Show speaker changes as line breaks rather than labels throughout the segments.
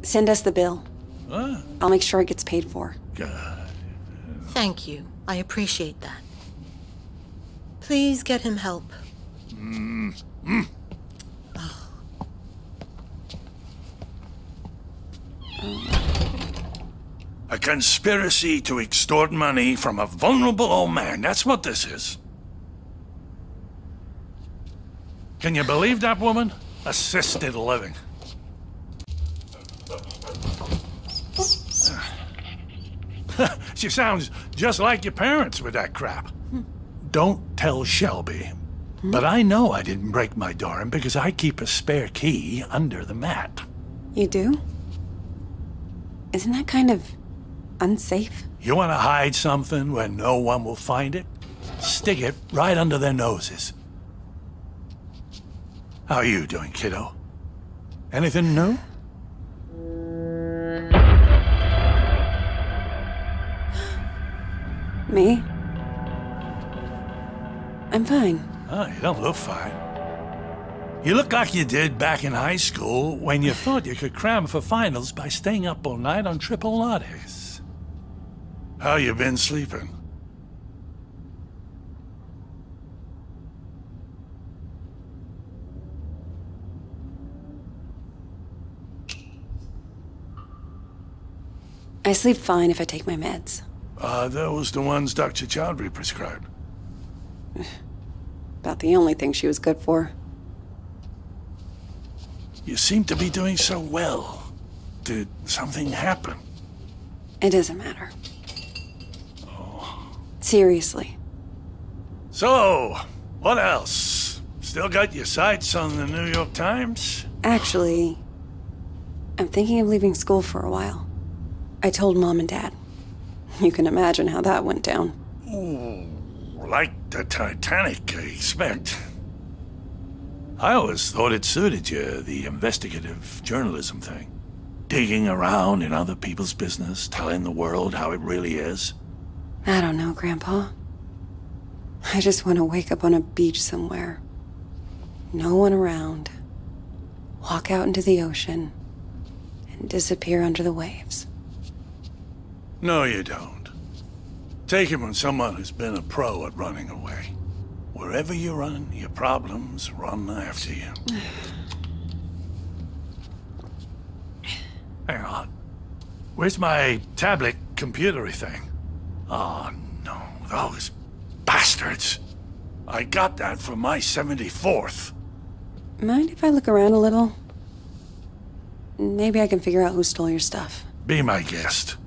Send us the bill.
What?
I'll make sure it gets paid for.
God.
Thank you. I appreciate that. Please get him help.
A conspiracy to extort money from a vulnerable old man. That's what this is. Can you believe that woman? Assisted living. She sounds just like your parents with that crap. Don't tell Shelby. But I know I didn't break my door in because I keep a spare key under the mat.
You do? Isn't that kind of unsafe?
You want to hide something where no one will find it? Stick it right under their noses. How are you doing, kiddo? Anything new?
Me? I'm fine.
Oh, you don't look fine. You look like you did back in high school when you thought you could cram for finals by staying up all night on triple lattes. How you been sleeping?
I sleep fine if I take my meds.
Those the ones Dr. Chowdhury prescribed.
About the only thing she was good for.
You seem to be doing so well. Did something happen?
It doesn't matter.
Oh.
Seriously.
So, what else? Still got your sights on the New York Times?
Actually, I'm thinking of leaving school for a while. I told Mom and Dad. You can imagine how that went down.
Ooh, like the Titanic, I expect. I always thought it suited you, the investigative journalism thing. Digging around in other people's business, telling the world how it really is.
I don't know, Grandpa. I just want to wake up on a beach somewhere. No one around. Walk out into the ocean and disappear under the waves.
No, you don't. Take it from someone who's been a pro at running away. Wherever you run, your problems run after you. Hang on. Where's my tablet computery thing? Oh, no. Those bastards. I got that from my 74th.
Mind if I look around a little? Maybe I can figure out who stole your stuff.
Be my guest.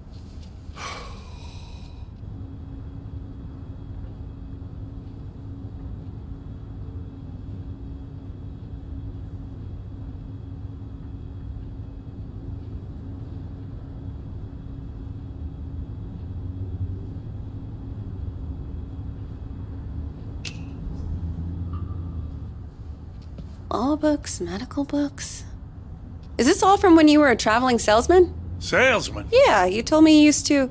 Law books, medical books. Is this all from when you were a traveling salesman?
Salesman?
Yeah, you told me you used to.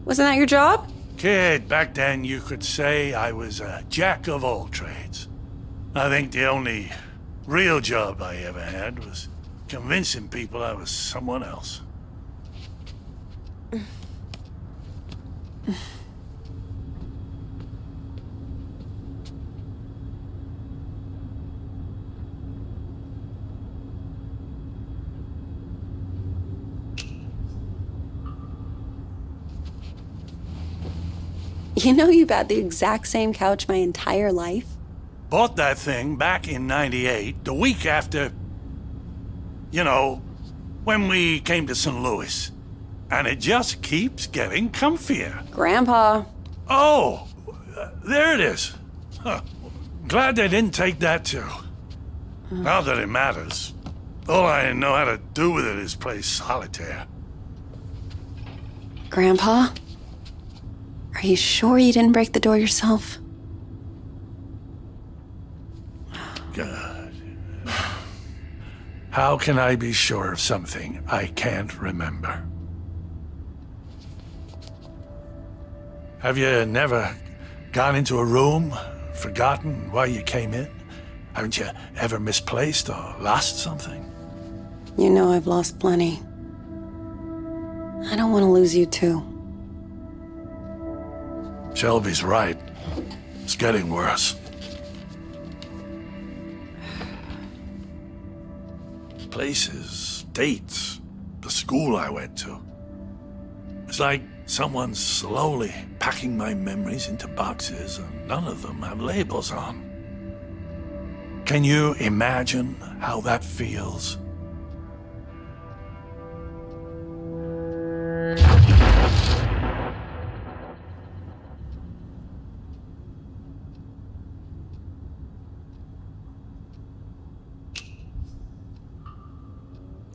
Wasn't that your job?
Kid, back then you could say I was a jack of all trades. I think the only real job I ever had was convincing people I was someone else.
You know you've had the exact same couch my entire life?
Bought that thing back in '98, the week after, you know, when we came to St. Louis. And it just keeps getting comfier.
Grandpa.
Oh, there it is. Huh. Glad they didn't take that too. Not that it matters. All I know how to do with it is play solitaire.
Grandpa? Are you sure you didn't break the door yourself?
God. How can I be sure of something I can't remember? Have you never gone into a room, forgotten why you came in? Haven't you ever misplaced or lost something?
You know I've lost plenty. I don't want to lose you too.
Shelby's right. It's getting worse. Places, dates, the school I went to. It's like someone's slowly packing my memories into boxes and none of them have labels on. Can you imagine how that feels?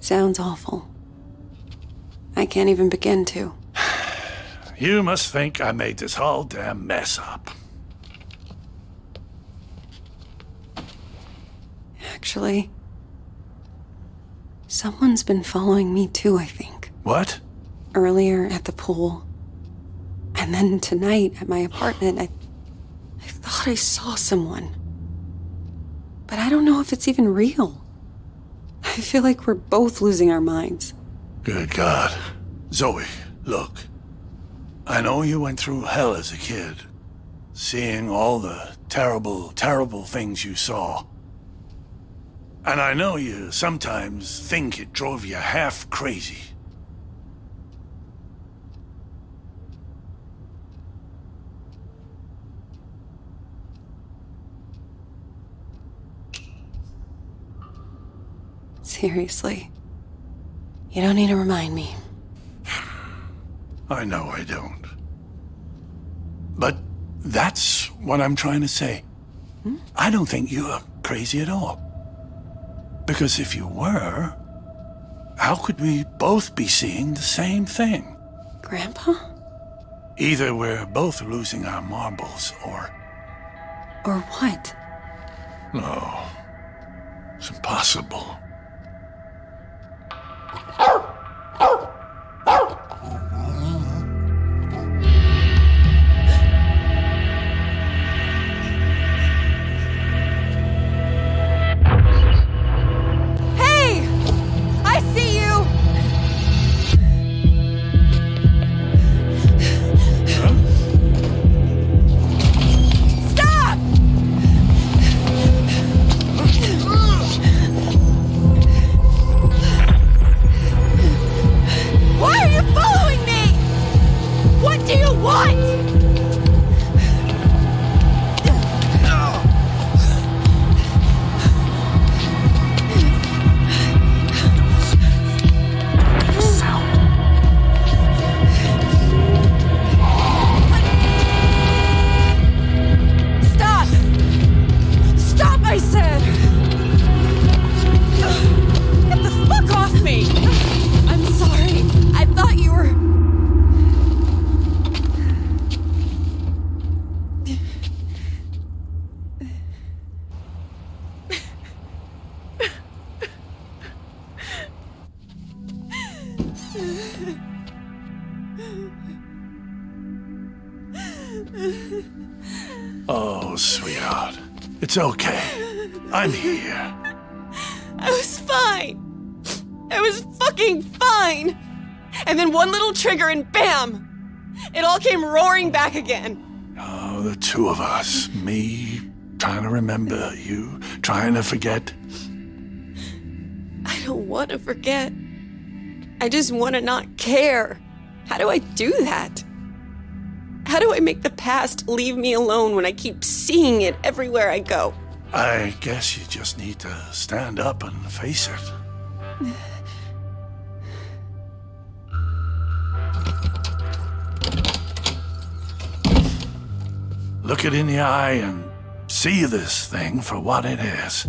Sounds awful. I can't even begin to.
You must think I made this whole damn mess up.
Actually, someone's been following me too, I think.
What?
Earlier at the pool. And then tonight at my apartment, I thought I saw someone. But I don't know if it's even real. I feel like we're both losing our minds.
Good God. Zoe, look. I know you went through hell as a kid. Seeing all the terrible, terrible things you saw. And I know you sometimes think it drove you half crazy.
Seriously. You don't need to remind me.
I know I don't. But that's what I'm trying to say. I don't think you are crazy at all. Because if you were, how could we both be seeing the same thing?
Grandpa?
Either we're both losing our marbles, or...
Or what?
No. It's impossible. Oh, sweetheart. It's okay. I'm here.
I was fine. I was fucking fine. And then one little trigger and bam! It all came roaring back again.
Oh, the two of us. Me trying to remember, you trying to forget.
I don't want to forget. I just want to not care. How do I do that? How do I make the past leave me alone when I keep seeing it everywhere I go?
I guess you just need to stand up and face it. Look it in the eye and see this thing for what it is.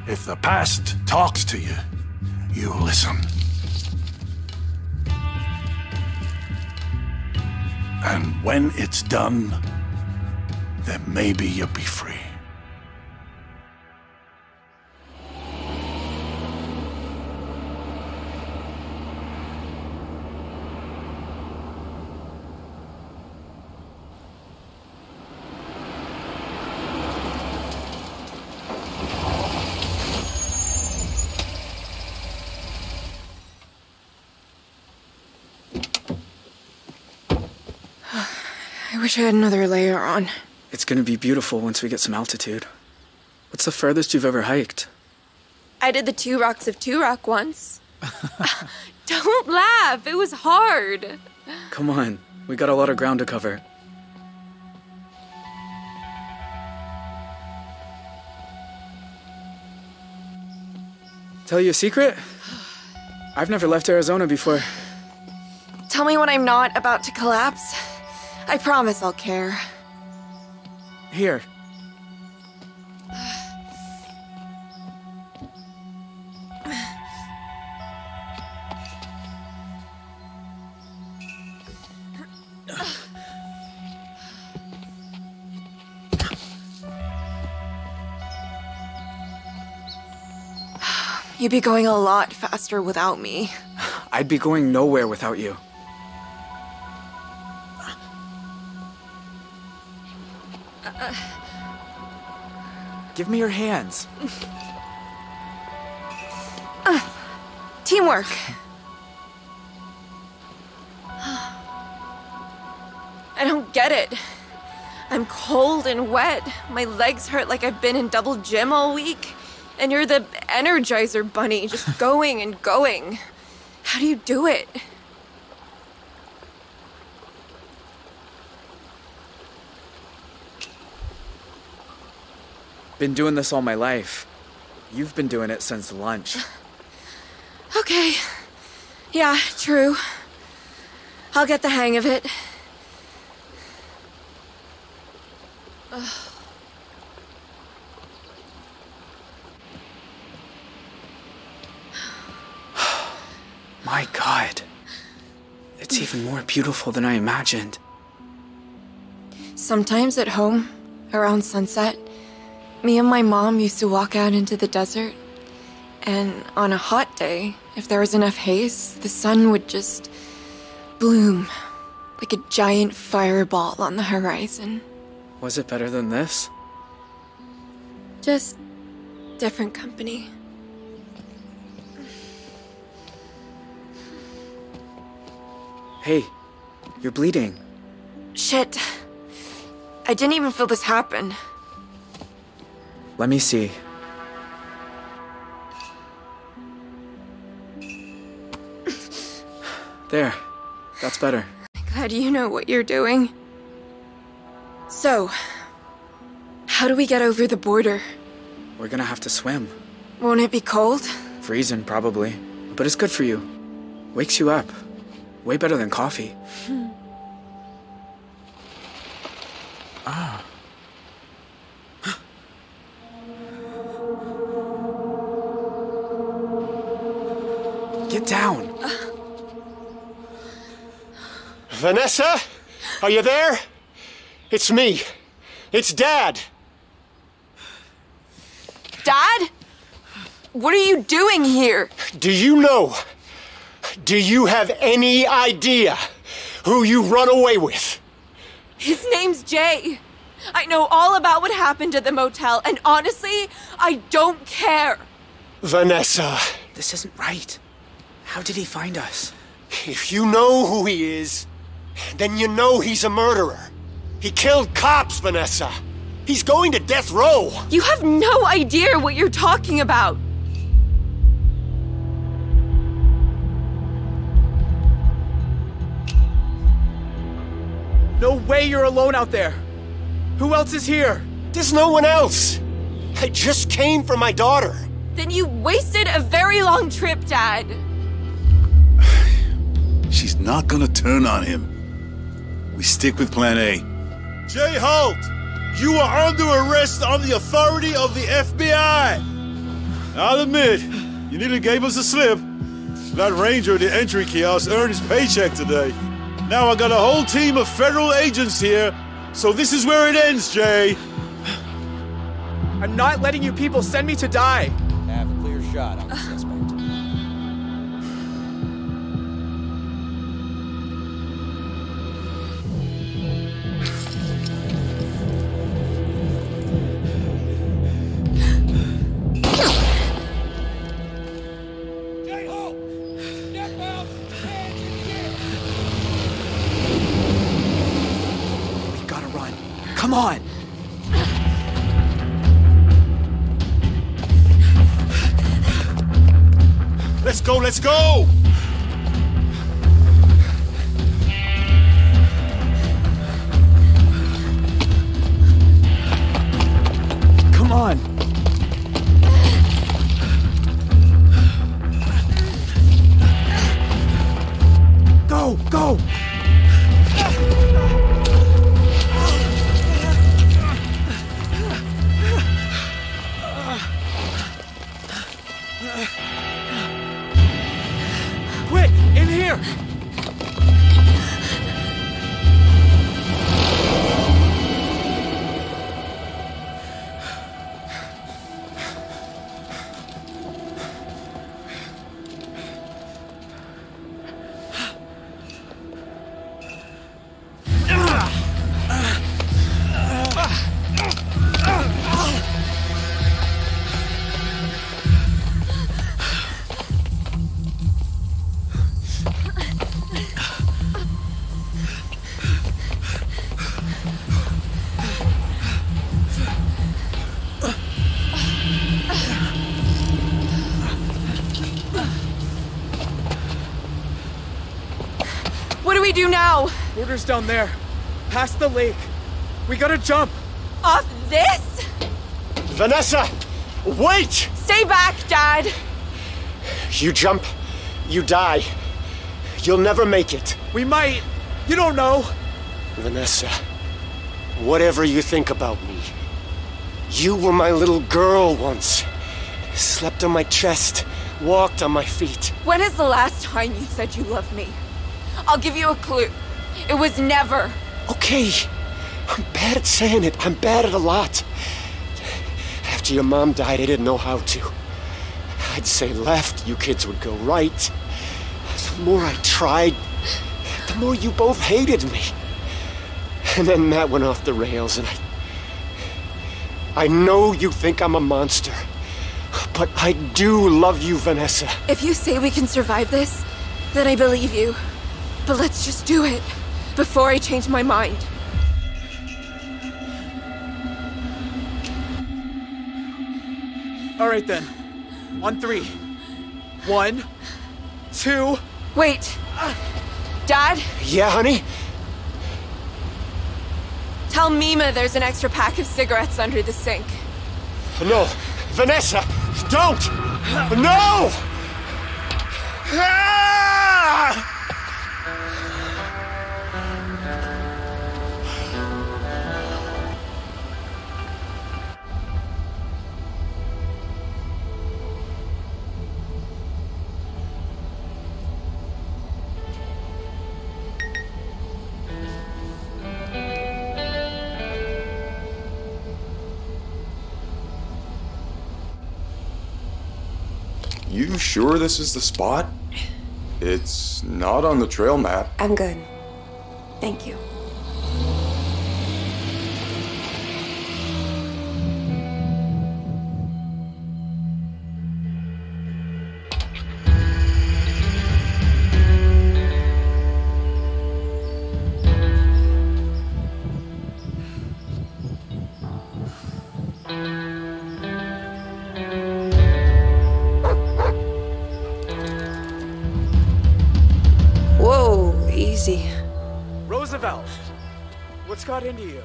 If the past talks to you, you listen. And when it's done, then maybe you'll be free.
wish I had another layer on.
It's gonna be beautiful once we get some altitude. What's the furthest you've ever hiked?
I did the 2 Rocks of 2 Rock once. Don't laugh, it was hard.
Come on, we got a lot of ground to cover. Tell you a secret? I've never left Arizona before.
Tell me when I'm not about to collapse. I promise I'll care.
Here.
You'd be going a lot faster without me.
I'd be going nowhere without you. Give me your hands.
Teamwork. I don't get it. I'm cold and wet. My legs hurt like I've been in double gym all week. And you're the Energizer Bunny, just going and going. How do you do it?
Been doing this all my life. You've been doing it since lunch.
Okay. Yeah, true. I'll get the hang of it.
My God. It's even more beautiful than I imagined.
Sometimes at home, around sunset, me and my mom used to walk out into the desert. And on a hot day, if there was enough haze, the sun would just bloom like a giant fireball on the horizon.
Was it better than this?
Just different company.
Hey, you're bleeding.
Shit. I didn't even feel this happen.
Let me see. There. That's better.
Glad you know what you're doing. So, how do we get over the border?
We're gonna have to swim.
Won't it be cold?
Freezing, probably. But it's good for you. Wakes you up. Way better than coffee. Ah. Get down.
Vanessa? Are you there? It's me. It's Dad.
Dad? What are you doing here?
Do you know? Do you have any idea who you run away with?
His name's Jay. I know all about what happened at the motel, and honestly, I don't care.
Vanessa.
This isn't right. How did he find us?
If you know who he is, then you know he's a murderer. He killed cops, Vanessa. He's going to death row.
You have no idea what you're talking about.
No way you're alone out there. Who else is here?
There's no one else. I just came for my daughter.
Then you wasted a very long trip, Dad.
She's not gonna turn on him. We stick with plan A.
Jay Holt, you are under arrest on the authority of the FBI.
I'll admit, you nearly gave us a slip. That ranger at the entry kiosk earned his paycheck today. Now I got a whole team of federal agents here, so this is where it ends, Jay.
I'm not letting you people send me to die.
Have a clear shot on the suspect.
Come on!
Let's go, let's go!
Come on! Go, go! Quick, in here!
What do we do now?
Water's down there, past the lake. We gotta jump.
Off this?
Vanessa! Wait!
Stay back, Dad!
You jump, you die. You'll never make it.
We might. You don't know.
Vanessa, whatever you think about me, you were my little girl once. Slept on my chest, walked on my feet.
When is the last time you said you loved me? I'll give you a clue. It was never.
Okay, I'm bad at saying it. I'm bad at a lot. After your mom died, I didn't know how to. I'd say left, you kids would go right. The more I tried, the more you both hated me. And then Matt went off the rails, and I know you think I'm a monster, but I do love you, Vanessa.
If you say we can survive this, then I believe you. But let's just do it, before I change my mind.
All right then. On 3. 1, 2...
Wait. Dad?
Yeah, honey?
Tell Mima there's an extra pack of cigarettes under the sink.
No. Vanessa! Don't! No! Ah!
You sure this is the spot? It's not on the trail map.
I'm good. Thank you. Whoa, easy.
Roosevelt, what's got into you?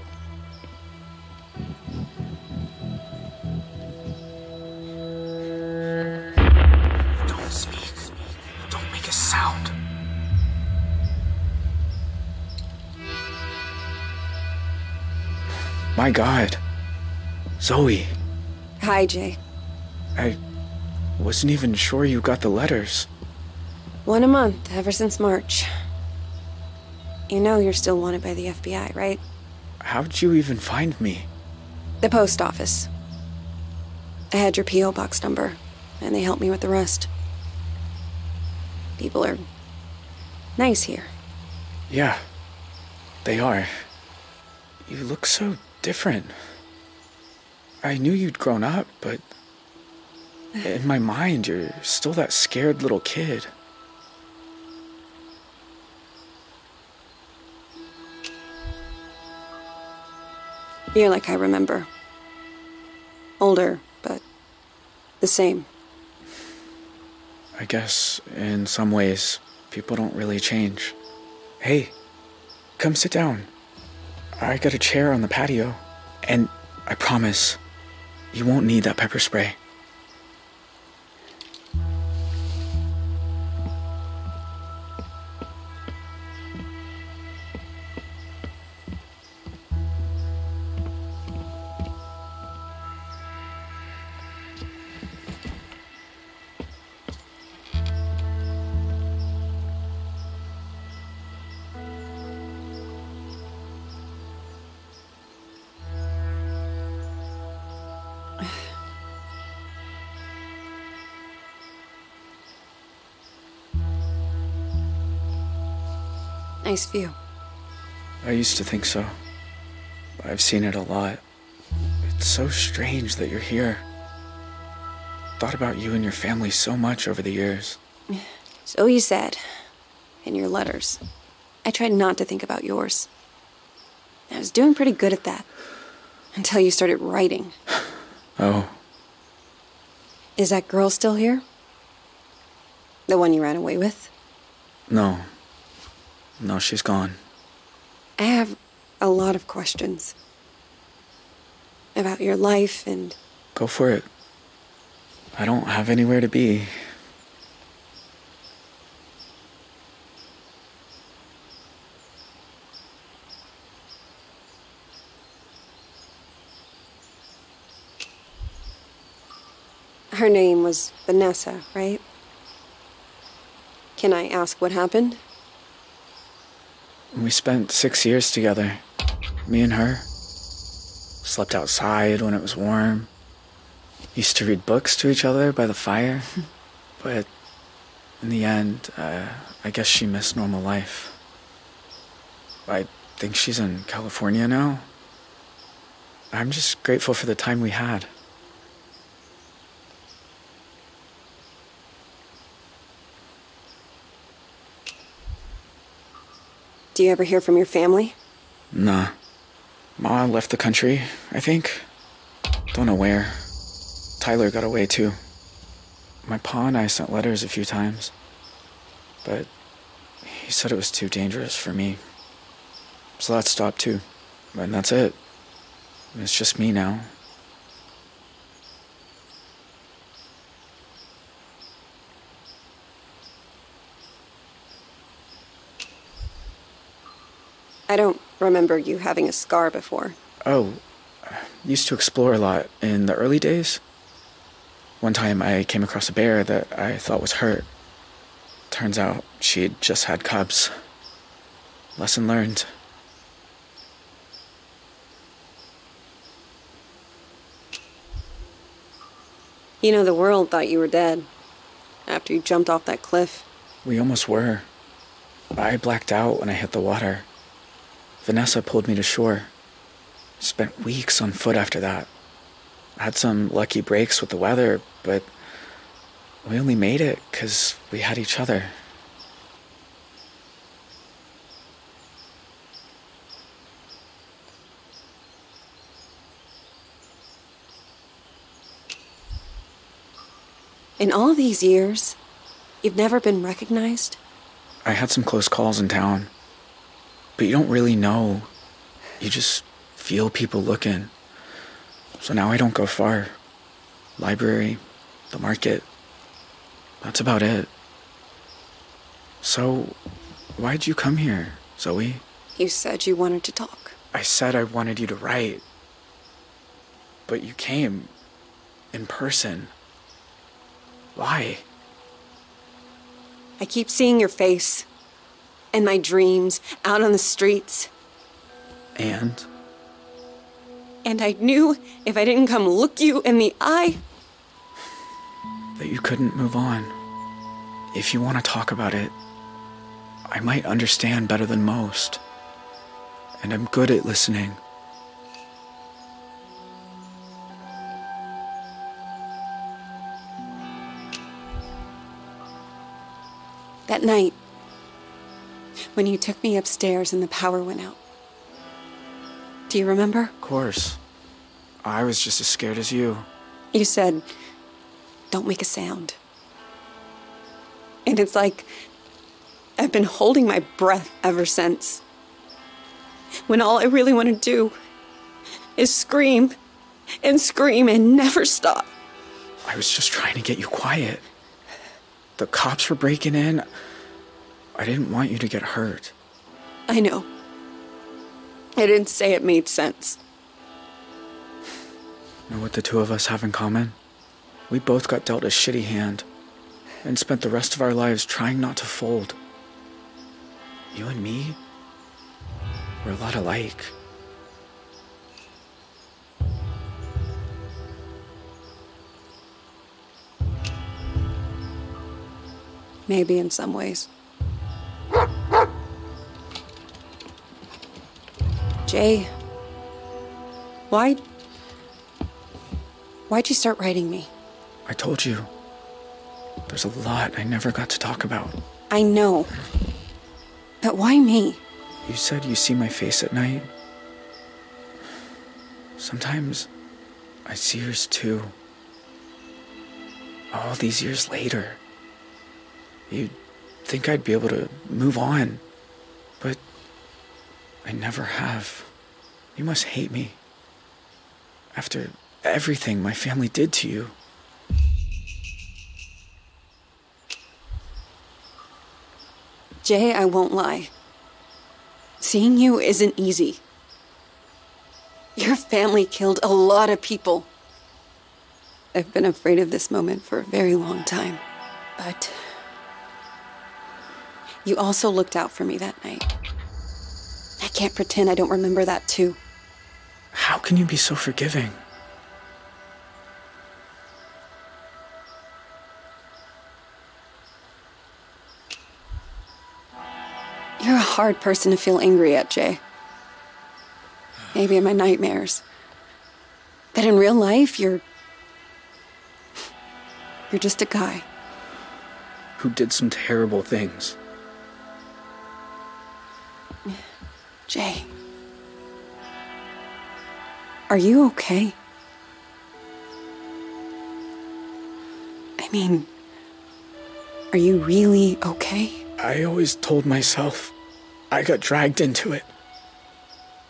Don't speak. Don't make a sound. My God. Zoe.
Hi, Jay.
I wasn't even sure you got the letters.
1 a month, ever since March. You know you're still wanted by the FBI, right?
How'd you even find me?
The post office. I had your P.O. box number, and they helped me with the rest. People are nice here.
Yeah, they are. You look so different. I knew you'd grown up, but in my mind, you're still that scared little kid.
You're like I remember. Older, but the same.
I guess in some ways, people don't really change. Hey, come sit down. I got a chair on the patio, and I promise, you won't need that pepper spray.
Nice view.
I used to think so. I've seen it a lot. It's so strange that you're here. Thought about you and your family so much over the years.
So you said. In your letters. I tried not to think about yours. I was doing pretty good at that. Until you started writing.
Oh.
Is that girl still here? The one you ran away with?
No. No, she's gone.
I have a lot of questions. About your life and...
Go for it. I don't have anywhere to be.
Her name was Vanessa, right? Can I ask what happened?
We spent 6 years together. Me and her. Slept outside when it was warm. Used to read books to each other by the fire. But in the end, I guess she missed normal life. I think she's in California now. I'm just grateful for the time we had.
Do you ever hear from your family?
Nah. Ma left the country, I think. Don't know where. Tyler got away too. My pa and I sent letters a few times. But he said it was too dangerous for me. So that stopped too. And that's it. It's just me now.
I don't remember you having a scar before.
Oh, I used to explore a lot in the early days. One time I came across a bear that I thought was hurt. Turns out she'd just had cubs. Lesson learned.
You know, the world thought you were dead after you jumped off that cliff.
We almost were. I blacked out when I hit the water. Vanessa pulled me to shore. Spent weeks on foot after that. Had some lucky breaks with the weather, but we only made it because we had each other.
In all these years, you've never been recognized?
I had some close calls in town. But you don't really know. You just feel people looking. So now I don't go far. Library, the market. That's about it. So, why'd you come here, Zoe?
You said you wanted to talk.
I said I wanted you to write. But you came. In person. Why?
I keep seeing your face. In my dreams, out on the streets.
And?
And I knew if I didn't come look you in the eye...
that you couldn't move on. If you want to talk about it, I might understand better than most. And I'm good at listening.
That night, when you took me upstairs and the power went out.
Do you remember?
Of course. I was just as scared as you.
You said, don't make a sound. And it's like I've been holding my breath ever since. When all I really want to do is scream and scream and never stop.
I was just trying to get you quiet. The cops were breaking in. I didn't want you to get hurt.
I know. I didn't say it made sense.
Know what the two of us have in common? We both got dealt a shitty hand and spent the rest of our lives trying not to fold. You and me, we're a lot alike.
Maybe in some ways. Jay, why'd you start writing me?
I told you. There's a lot I never got to talk about.
I know. But why me?
You said you see my face at night. Sometimes I see yours too. All these years later. You'd think I'd be able to move on, but I never have. You must hate me. After everything my family did to you.
Jay, I won't lie. Seeing you isn't easy. Your family killed a lot of people. I've been afraid of this moment for a very long time, but you also looked out for me that night. I can't pretend I don't remember that too.
How can you be so forgiving?
You're a hard person to feel angry at, Jay. Maybe in my nightmares. But in real life, you're just a guy.
Who did some terrible things.
Jay. Are you okay? I mean, are you really okay?
I always told myself I got dragged into it.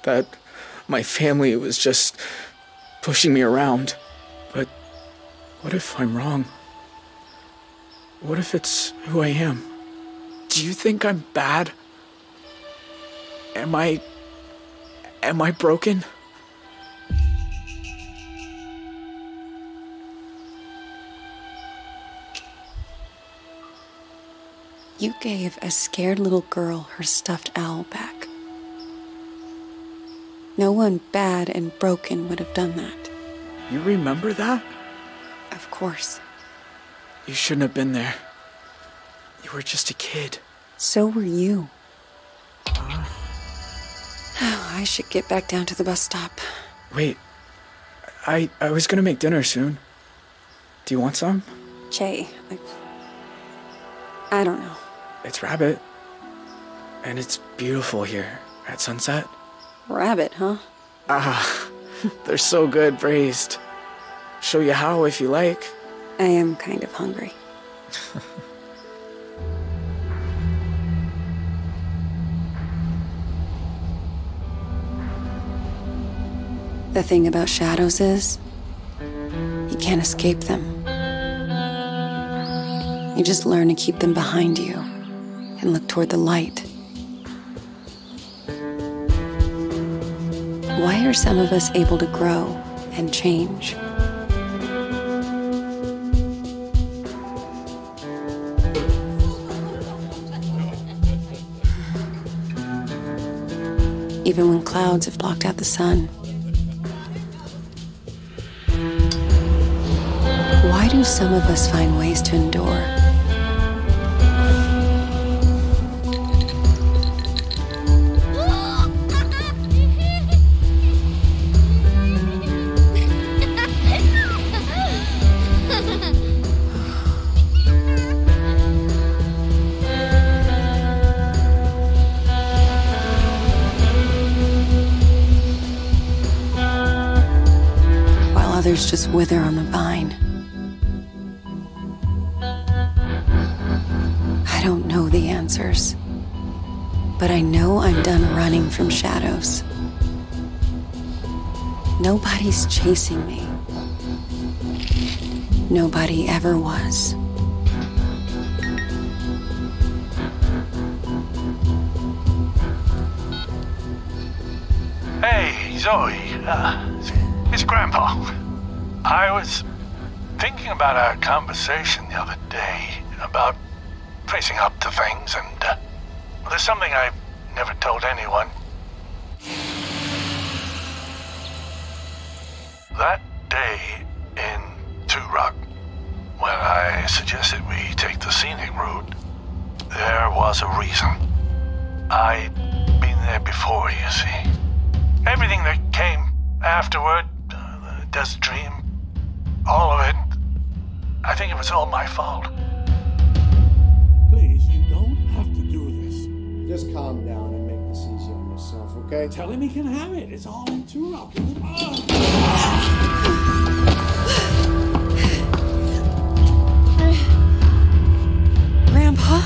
That my family was just pushing me around. But what if I'm wrong? What if it's who I am? Do you think I'm bad? Am I broken?
You gave a scared little girl her stuffed owl back. No one bad and broken would have done that.
You remember that?
Of course.
You shouldn't have been there. You were just a kid.
So were you. Oh, I should get back down to the bus stop.
Wait. I was gonna make dinner soon. Do you want some?
Jay, I don't know.
It's rabbit. And it's beautiful here at sunset.
Rabbit, huh?
Ah, they're so good braised. Show you how if you like.
I am kind of hungry. The thing about shadows is, you can't escape them. You just learn to keep them behind you and look toward the light. Why are some of us able to grow and change? Even when clouds have blocked out the sun. Why do some of us find ways to endure?
others just wither on the vine. I don't know the answers, but I know I'm done running from shadows. Nobody's chasing me. Nobody ever was.
Hey, Zoe. It's Grandpa. I was thinking about our conversation the other day about facing up to things, and there's something I've never told anyone. That day in Two Rock, when I suggested we take the scenic route, there was a reason. I'd been there before, you see. Everything that came afterward, the desert dream, all of it, I think it was all my fault.
Please, you don't have to do this.
Just calm down and make this easy on yourself, okay?
Tell him he can have it. It's all in Two Rock.
Grandpa?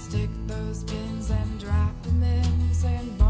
stick those pins and drop them in the sandbar.